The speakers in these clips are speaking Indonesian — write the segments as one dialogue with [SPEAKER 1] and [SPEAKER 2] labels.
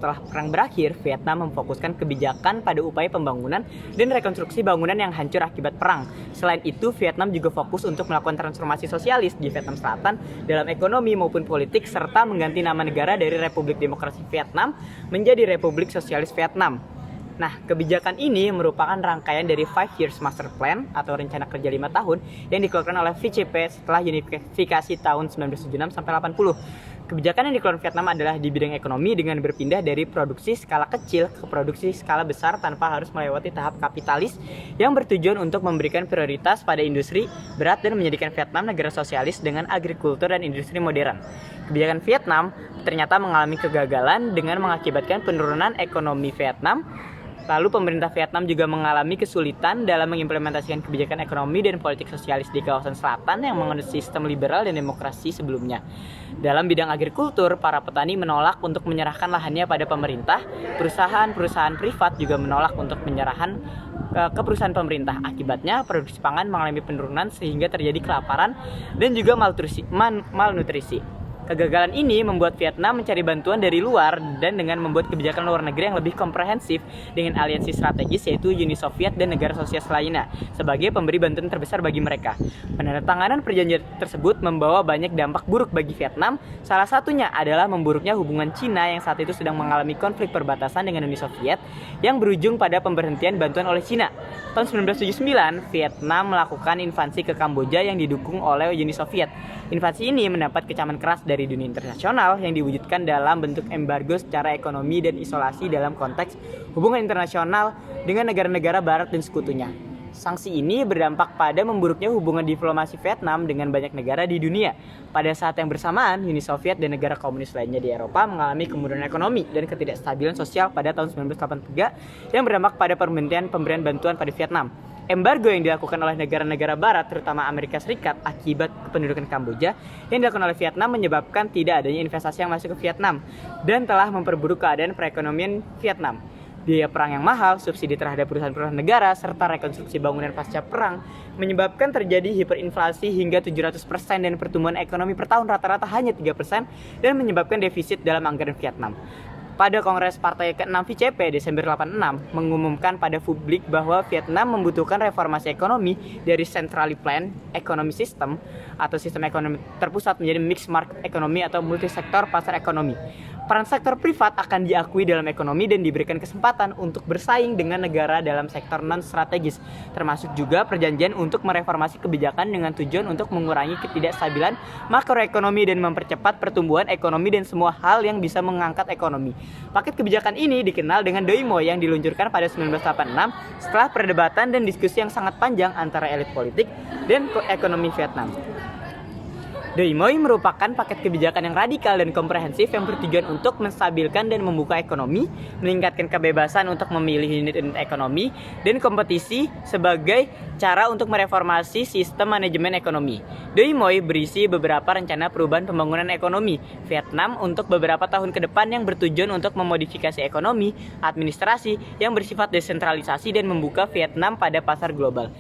[SPEAKER 1] setelah perang berakhir, Vietnam memfokuskan kebijakan pada upaya pembangunan dan rekonstruksi bangunan yang hancur akibat perang. Selain itu, Vietnam juga fokus untuk melakukan transformasi sosialis di Vietnam Selatan dalam ekonomi maupun politik, serta mengganti nama negara dari Republik Demokrasi Vietnam menjadi Republik Sosialis Vietnam. Nah, kebijakan ini merupakan rangkaian dari 5 Years Master Plan atau rencana kerja 5 tahun yang dikeluarkan oleh VCP setelah unifikasi tahun 1976 sampai 80. Kebijakan yang dikeluarkan Vietnam adalah di bidang ekonomi dengan berpindah dari produksi skala kecil ke produksi skala besar tanpa harus melewati tahap kapitalis yang bertujuan untuk memberikan prioritas pada industri berat dan menjadikan Vietnam negara sosialis dengan agrikultur dan industri modern. Kebijakan Vietnam ternyata mengalami kegagalan dengan mengakibatkan penurunan ekonomi Vietnam. Lalu pemerintah Vietnam juga mengalami kesulitan dalam mengimplementasikan kebijakan ekonomi dan politik sosialis di kawasan selatan yang menganut sistem liberal dan demokrasi sebelumnya. Dalam bidang agrikultur, para petani menolak untuk menyerahkan lahannya pada pemerintah. Perusahaan-perusahaan privat juga menolak untuk menyerahkan ke perusahaan pemerintah. Akibatnya, produksi pangan mengalami penurunan sehingga terjadi kelaparan dan juga malnutrisi. Kegagalan ini membuat Vietnam mencari bantuan dari luar dan dengan membuat kebijakan luar negeri yang lebih komprehensif dengan aliansi strategis yaitu Uni Soviet dan negara sosialis lainnya sebagai pemberi bantuan terbesar bagi mereka. Penandatanganan perjanjian tersebut membawa banyak dampak buruk bagi Vietnam. Salah satunya adalah memburuknya hubungan Cina yang saat itu sedang mengalami konflik perbatasan dengan Uni Soviet yang berujung pada pemberhentian bantuan oleh Cina. Tahun 1979, Vietnam melakukan invasi ke Kamboja yang didukung oleh Uni Soviet. Invasi ini mendapat kecaman keras dari dunia internasional yang diwujudkan dalam bentuk embargo secara ekonomi dan isolasi dalam konteks hubungan internasional dengan negara-negara barat dan sekutunya. Sanksi ini berdampak pada memburuknya hubungan diplomasi Vietnam dengan banyak negara di dunia. Pada saat yang bersamaan, Uni Soviet dan negara komunis lainnya di Eropa mengalami kemunduran ekonomi dan ketidakstabilan sosial pada tahun 1983 yang berdampak pada pemberian bantuan pada Vietnam. Embargo yang dilakukan oleh negara-negara barat, terutama Amerika Serikat, akibat kependudukan Kamboja yang dilakukan oleh Vietnam menyebabkan tidak adanya investasi yang masuk ke Vietnam dan telah memperburuk keadaan perekonomian Vietnam. Biaya perang yang mahal, subsidi terhadap perusahaan-perusahaan negara, serta rekonstruksi bangunan pasca perang menyebabkan terjadi hiperinflasi hingga 700% dan pertumbuhan ekonomi per tahun rata-rata hanya 3% dan menyebabkan defisit dalam anggaran Vietnam. Pada Kongres Partai ke-6 VCP Desember 86 mengumumkan pada publik bahwa Vietnam membutuhkan reformasi ekonomi dari centrally planned economy system atau sistem ekonomi terpusat menjadi mixed market economy atau multisektor pasar ekonomi. Peran sektor privat akan diakui dalam ekonomi dan diberikan kesempatan untuk bersaing dengan negara dalam sektor non-strategis, termasuk juga perjanjian untuk mereformasi kebijakan dengan tujuan untuk mengurangi ketidakstabilan makroekonomi dan mempercepat pertumbuhan ekonomi dan semua hal yang bisa mengangkat ekonomi. Paket kebijakan ini dikenal dengan Doi Moi yang diluncurkan pada 1986 setelah perdebatan dan diskusi yang sangat panjang antara elit politik dan ekonomi Vietnam. Doi Moi merupakan paket kebijakan yang radikal dan komprehensif yang bertujuan untuk menstabilkan dan membuka ekonomi, meningkatkan kebebasan untuk memilih unit-unit ekonomi, dan kompetisi sebagai cara untuk mereformasi sistem manajemen ekonomi. Doi Moi berisi beberapa rencana perubahan pembangunan ekonomi Vietnam untuk beberapa tahun ke depan yang bertujuan untuk memodifikasi ekonomi, administrasi yang bersifat desentralisasi dan membuka Vietnam pada pasar global.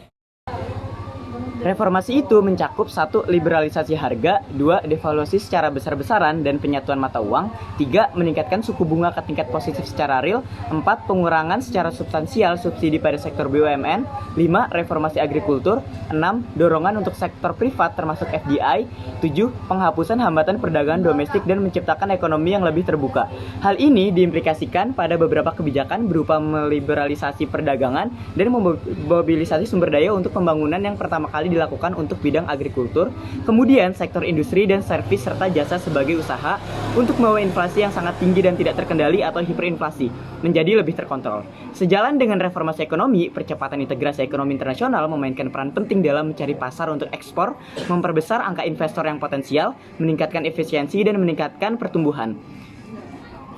[SPEAKER 1] Reformasi itu mencakup 1. Liberalisasi harga, 2. Devaluasi secara besar-besaran dan penyatuan mata uang, 3. Meningkatkan suku bunga ke tingkat positif secara real, 4. Pengurangan secara substansial subsidi pada sektor BUMN, 5. Reformasi agrikultur, 6. Dorongan untuk sektor privat termasuk FDI, 7. Penghapusan hambatan perdagangan domestik dan menciptakan ekonomi yang lebih terbuka. Hal ini diimplikasikan pada beberapa kebijakan berupa meliberalisasi perdagangan dan memobilisasi sumber daya untuk pembangunan yang pertama kali dilakukan untuk bidang agrikultur, kemudian sektor industri dan servis serta jasa sebagai usaha untuk membawa inflasi yang sangat tinggi dan tidak terkendali atau hiperinflasi menjadi lebih terkontrol. Sejalan dengan reformasi ekonomi, percepatan integrasi ekonomi internasional memainkan peran penting dalam mencari pasar untuk ekspor, memperbesar angka investor yang potensial, meningkatkan efisiensi dan meningkatkan pertumbuhan.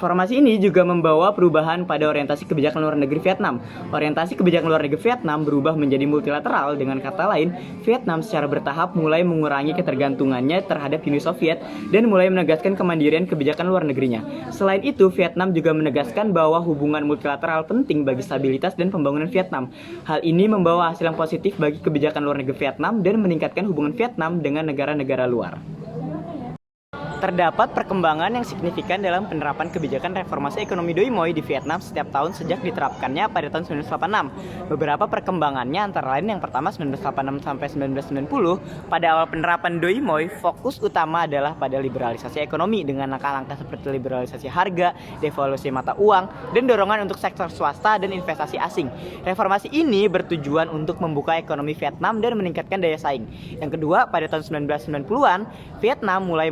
[SPEAKER 1] Reformasi ini juga membawa perubahan pada orientasi kebijakan luar negeri Vietnam. Orientasi kebijakan luar negeri Vietnam berubah menjadi multilateral, dengan kata lain, Vietnam secara bertahap mulai mengurangi ketergantungannya terhadap Uni Soviet dan mulai menegaskan kemandirian kebijakan luar negerinya. Selain itu, Vietnam juga menegaskan bahwa hubungan multilateral penting bagi stabilitas dan pembangunan Vietnam. Hal ini membawa hasil yang positif bagi kebijakan luar negeri Vietnam dan meningkatkan hubungan Vietnam dengan negara-negara luar. Terdapat perkembangan yang signifikan dalam penerapan kebijakan reformasi ekonomi Doi Moi di Vietnam setiap tahun sejak diterapkannya pada tahun 1986. Beberapa perkembangannya antara lain yang pertama 1986 sampai 1990, pada awal penerapan Doi Moi, fokus utama adalah pada liberalisasi ekonomi dengan langkah-langkah seperti liberalisasi harga, devaluasi mata uang, dan dorongan untuk sektor swasta dan investasi asing. Reformasi ini bertujuan untuk membuka ekonomi Vietnam dan meningkatkan daya saing. Yang kedua, pada tahun 1990-an, Vietnam mulai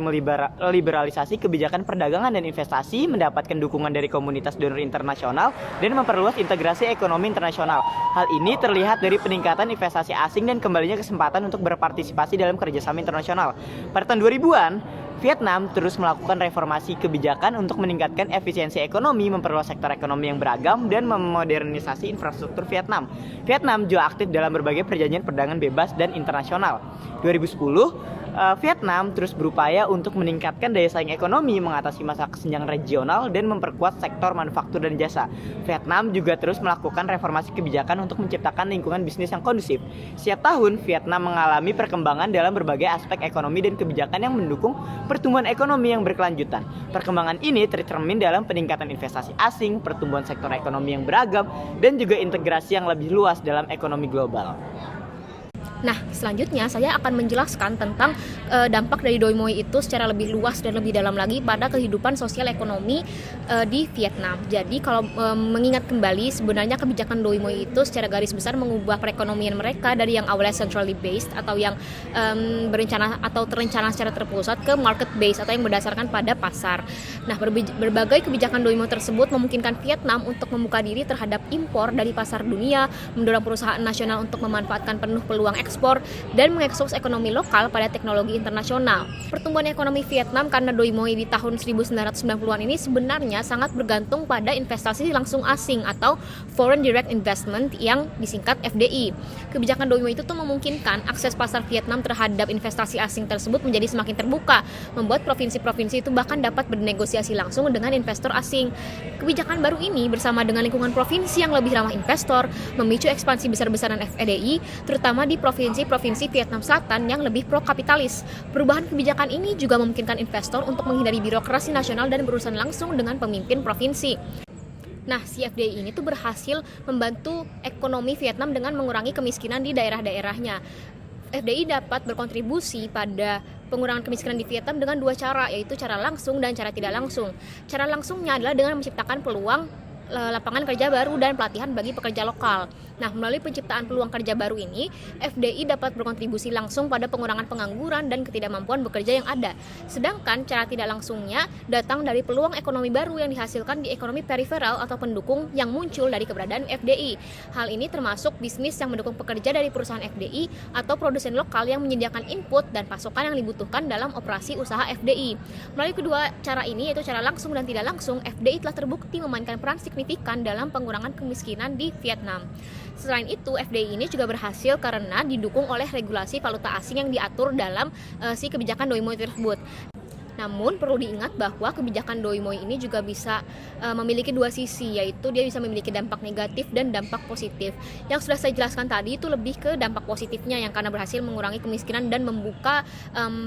[SPEAKER 1] liberalisasi kebijakan perdagangan dan investasi, mendapatkan dukungan dari komunitas donor internasional, dan memperluas integrasi ekonomi internasional. Hal ini terlihat dari peningkatan investasi asing dan kembalinya kesempatan untuk berpartisipasi dalam kerjasama internasional. Pada tahun 2000-an, Vietnam terus melakukan reformasi kebijakan untuk meningkatkan efisiensi ekonomi, memperluas sektor ekonomi yang beragam, dan memodernisasi infrastruktur Vietnam. Vietnam juga aktif dalam berbagai perjanjian perdagangan bebas dan internasional. 2010, Vietnam terus berupaya untuk meningkatkan daya saing ekonomi, mengatasi masalah kesenjangan regional, dan memperkuat sektor manufaktur dan jasa. Vietnam juga terus melakukan reformasi kebijakan untuk menciptakan lingkungan bisnis yang kondusif. Setiap tahun, Vietnam mengalami perkembangan dalam berbagai aspek ekonomi dan kebijakan yang mendukung pertumbuhan ekonomi yang berkelanjutan. Perkembangan ini tercermin dalam peningkatan investasi asing, pertumbuhan sektor ekonomi yang beragam, dan juga integrasi yang lebih luas dalam ekonomi global.
[SPEAKER 2] Nah, selanjutnya saya akan menjelaskan tentang dampak dari Doi Moi itu secara lebih luas dan lebih dalam lagi pada kehidupan sosial ekonomi di Vietnam. Jadi kalau mengingat kembali, sebenarnya kebijakan Doi Moi itu secara garis besar mengubah perekonomian mereka dari yang awalnya centrally based atau yang terencana secara terpusat ke market based atau yang berdasarkan pada pasar. Nah, berbagai kebijakan Doi Moi tersebut memungkinkan Vietnam untuk membuka diri terhadap impor dari pasar dunia, mendorong perusahaan nasional untuk memanfaatkan penuh peluang ekspor, dan mengekspos ekonomi lokal pada teknologi internasional. Pertumbuhan ekonomi Vietnam karena Doi Moi di tahun 1990-an ini sebenarnya sangat bergantung pada investasi langsung asing atau Foreign Direct Investment yang disingkat FDI. Kebijakan Doi Moi itu tuh memungkinkan akses pasar Vietnam terhadap investasi asing tersebut menjadi semakin terbuka, membuat provinsi-provinsi itu bahkan dapat bernegosiasi langsung dengan investor asing. Kebijakan baru ini bersama dengan lingkungan provinsi yang lebih ramah investor, memicu ekspansi besar-besaran FDI, terutama di provinsi-provinsi Vietnam Selatan yang lebih pro-kapitalis. Perubahan kebijakan ini juga memungkinkan investor untuk menghindari birokrasi nasional dan berurusan langsung dengan pemimpin provinsi. Nah, si FDI ini tuh berhasil membantu ekonomi Vietnam dengan mengurangi kemiskinan di daerah-daerahnya. FDI dapat berkontribusi pada pengurangan kemiskinan di Vietnam dengan dua cara, yaitu cara langsung dan cara tidak langsung. Cara langsungnya adalah dengan menciptakan peluang lapangan kerja baru dan pelatihan bagi pekerja lokal. Nah, melalui penciptaan peluang kerja baru ini, FDI dapat berkontribusi langsung pada pengurangan pengangguran dan ketidakmampuan bekerja yang ada. Sedangkan cara tidak langsungnya datang dari peluang ekonomi baru yang dihasilkan di ekonomi periferal atau pendukung yang muncul dari keberadaan FDI. Hal ini termasuk bisnis yang mendukung pekerja dari perusahaan FDI atau produsen lokal yang menyediakan input dan pasokan yang dibutuhkan dalam operasi usaha FDI. Melalui kedua cara ini, yaitu cara langsung dan tidak langsung, FDI telah terbukti memainkan peran signifikan dalam pengurangan kemiskinan di Vietnam. Selain itu, FDI ini juga berhasil karena didukung oleh regulasi valuta asing yang diatur dalam si kebijakan Doi Moi tersebut. Namun perlu diingat bahwa kebijakan Doi Moi ini juga bisa memiliki dua sisi, yaitu dia bisa memiliki dampak negatif dan dampak positif. Yang sudah saya jelaskan tadi itu lebih ke dampak positifnya yang karena berhasil mengurangi kemiskinan dan membuka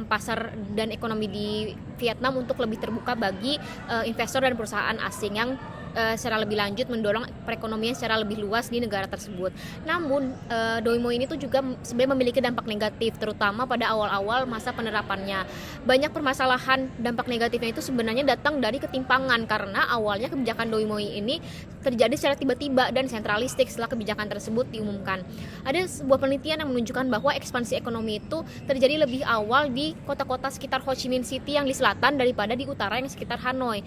[SPEAKER 2] pasar dan ekonomi di Vietnam untuk lebih terbuka bagi investor dan perusahaan asing yang secara lebih lanjut mendorong perekonomian secara lebih luas di negara tersebut. Namun Doi Moi ini tuh juga sebenarnya memiliki dampak negatif, terutama pada awal-awal masa penerapannya. Banyak permasalahan dampak negatifnya itu sebenarnya datang dari ketimpangan karena awalnya kebijakan Doi Moi ini terjadi secara tiba-tiba dan sentralistik setelah kebijakan tersebut diumumkan. Ada sebuah penelitian yang menunjukkan bahwa ekspansi ekonomi itu terjadi lebih awal di kota-kota sekitar Ho Chi Minh City yang di selatan daripada di utara yang sekitar Hanoi.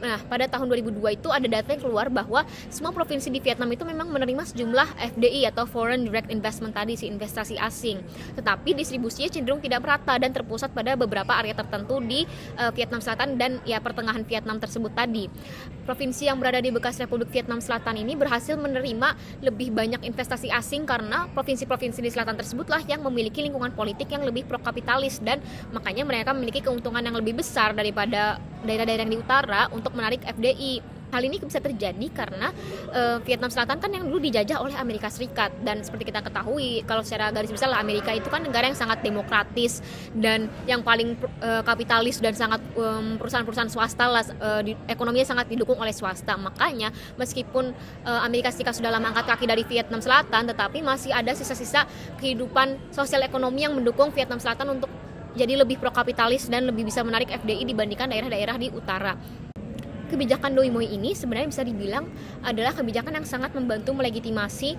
[SPEAKER 2] Nah, pada tahun 2002 itu ada data yang keluar bahwa semua provinsi di Vietnam itu memang menerima sejumlah FDI atau Foreign Direct Investment tadi, si investasi asing. Tetapi distribusinya cenderung tidak merata dan terpusat pada beberapa area tertentu di Vietnam Selatan dan ya pertengahan Vietnam tersebut tadi. Provinsi yang berada di bekas Republik Vietnam Selatan ini berhasil menerima lebih banyak investasi asing karena provinsi-provinsi di selatan tersebutlah yang memiliki lingkungan politik yang lebih pro-kapitalis dan makanya mereka memiliki keuntungan yang lebih besar daripada daerah-daerah yang di utara untuk menarik FDI. Hal ini bisa terjadi karena Vietnam Selatan kan yang dulu dijajah oleh Amerika Serikat, dan seperti kita ketahui kalau secara garis besar lah Amerika itu kan negara yang sangat demokratis dan yang paling kapitalis dan sangat perusahaan-perusahaan swasta lah, ekonominya sangat didukung oleh swasta. Makanya meskipun Amerika Serikat sudah lama angkat kaki dari Vietnam Selatan, tetapi masih ada sisa-sisa kehidupan sosial ekonomi yang mendukung Vietnam Selatan untuk jadi lebih pro kapitalis dan lebih bisa menarik FDI dibandingkan daerah-daerah di utara. Kebijakan Doi Moi ini sebenarnya bisa dibilang adalah kebijakan yang sangat membantu melegitimasi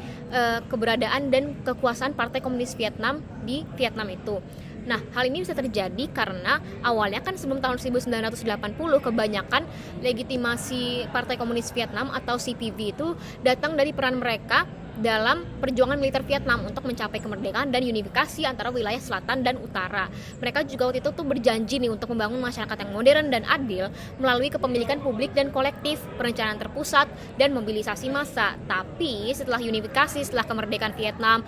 [SPEAKER 2] keberadaan dan kekuasaan Partai Komunis Vietnam di Vietnam itu. Nah, hal ini bisa terjadi karena awalnya kan sebelum tahun 1980 kebanyakan legitimasi Partai Komunis Vietnam atau CPV itu datang dari peran mereka dalam perjuangan militer Vietnam untuk mencapai kemerdekaan dan unifikasi antara wilayah selatan dan utara. Mereka juga waktu itu tuh berjanji nih untuk membangun masyarakat yang modern dan adil melalui kepemilikan publik dan kolektif, perencanaan terpusat, dan mobilisasi massa. Tapi setelah unifikasi, setelah kemerdekaan Vietnam,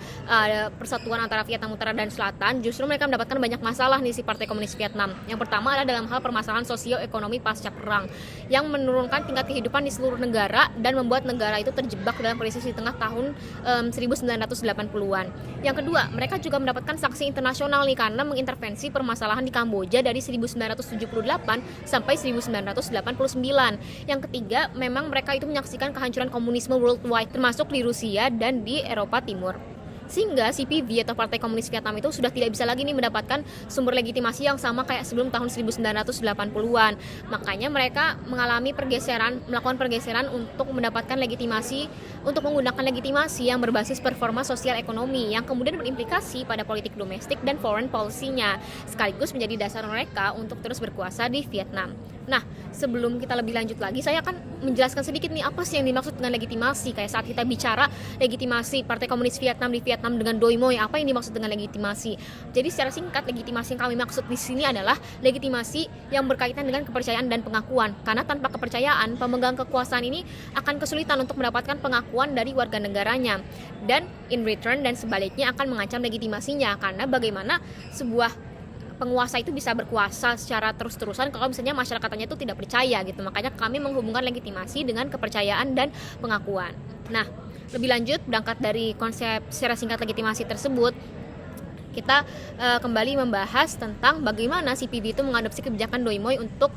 [SPEAKER 2] persatuan antara Vietnam Utara dan Selatan, justru mereka mendapatkan banyak masalah nih si Partai Komunis Vietnam. Yang pertama adalah dalam hal permasalahan sosio-ekonomi pasca perang yang menurunkan tingkat kehidupan di seluruh negara dan membuat negara itu terjebak dalam krisis di tengah tahun 1980-an. Yang kedua, mereka juga mendapatkan sanksi internasional nih karena mengintervensi permasalahan di Kamboja dari 1978 sampai 1989. Yang ketiga, memang mereka itu menyaksikan kehancuran komunisme worldwide termasuk di Rusia dan di Eropa Timur. Sehingga CPV atau Partai Komunis Vietnam itu sudah tidak bisa lagi nih mendapatkan sumber legitimasi yang sama kayak sebelum tahun 1980-an. Makanya mereka melakukan pergeseran untuk mendapatkan legitimasi, untuk menggunakan legitimasi yang berbasis performa sosial ekonomi yang kemudian berimplikasi pada politik domestik dan foreign policy-nya, sekaligus menjadi dasar mereka untuk terus berkuasa di Vietnam. Nah, sebelum kita lebih lanjut lagi, saya akan menjelaskan sedikit nih apa sih yang dimaksud dengan legitimasi. Kayak saat kita bicara legitimasi Partai Komunis Vietnam di Vietnam dengan Doi Moi, apa yang dimaksud dengan legitimasi? Jadi secara singkat, legitimasi yang kami maksud di sini adalah legitimasi yang berkaitan dengan kepercayaan dan pengakuan. Karena tanpa kepercayaan, pemegang kekuasaan ini akan kesulitan untuk mendapatkan pengakuan dari warga negaranya. Dan in return dan sebaliknya akan mengancam legitimasinya. Karena bagaimana sebuah penguasa itu bisa berkuasa secara terus-terusan kalau misalnya masyarakatnya itu tidak percaya gitu. Makanya kami menghubungkan legitimasi dengan kepercayaan dan pengakuan. Nah, lebih lanjut berangkat dari konsep secara singkat legitimasi tersebut, kita kembali membahas tentang bagaimana CPV itu mengadopsi kebijakan Doi Moi untuk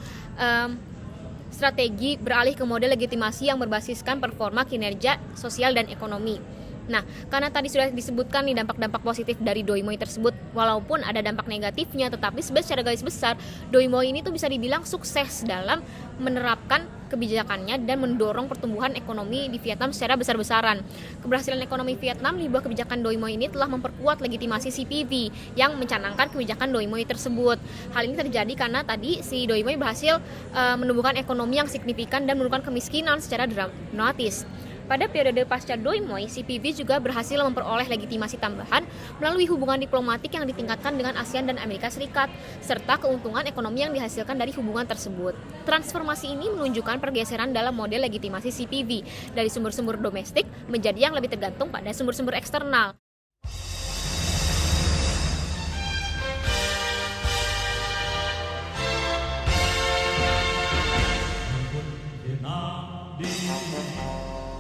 [SPEAKER 2] strategi beralih ke model legitimasi yang berbasiskan performa kinerja sosial dan ekonomi. Nah, karena tadi sudah disebutkan nih dampak-dampak positif dari Doi Moi tersebut, walaupun ada dampak negatifnya, tetapi secara garis besar Doi Moi ini tuh bisa dibilang sukses dalam menerapkan kebijakannya dan mendorong pertumbuhan ekonomi di Vietnam secara besar-besaran. Keberhasilan ekonomi Vietnam di bawah kebijakan Doi Moi ini telah memperkuat legitimasi CPV yang mencanangkan kebijakan Doi Moi tersebut. Hal ini terjadi karena tadi si Doi Moi berhasil menumbuhkan ekonomi yang signifikan dan menurunkan kemiskinan secara dramatis. Pada periode pasca Doi Moi, CPV juga berhasil memperoleh legitimasi tambahan melalui hubungan diplomatik yang ditingkatkan dengan ASEAN dan Amerika Serikat, serta keuntungan ekonomi yang dihasilkan dari hubungan tersebut. Transformasi ini menunjukkan pergeseran dalam model legitimasi CPV dari sumber-sumber domestik menjadi yang lebih tergantung pada sumber-sumber eksternal.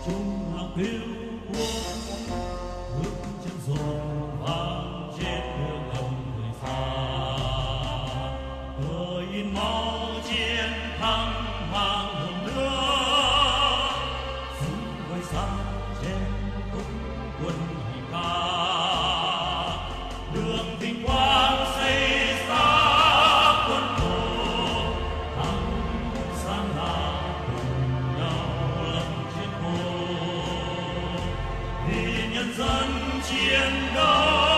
[SPEAKER 3] Trung hàng phiêu quân bước chân dồn vang trên đường hồng người xa, cờ in máu chiến thắng hàng hồng nước, súng quay sang trên khúc quân hỷ ca, đường vinh quang xây xa quân thù, thắng sang nào cùng nhau lập chiến công. Vì nhân dân chiến đấu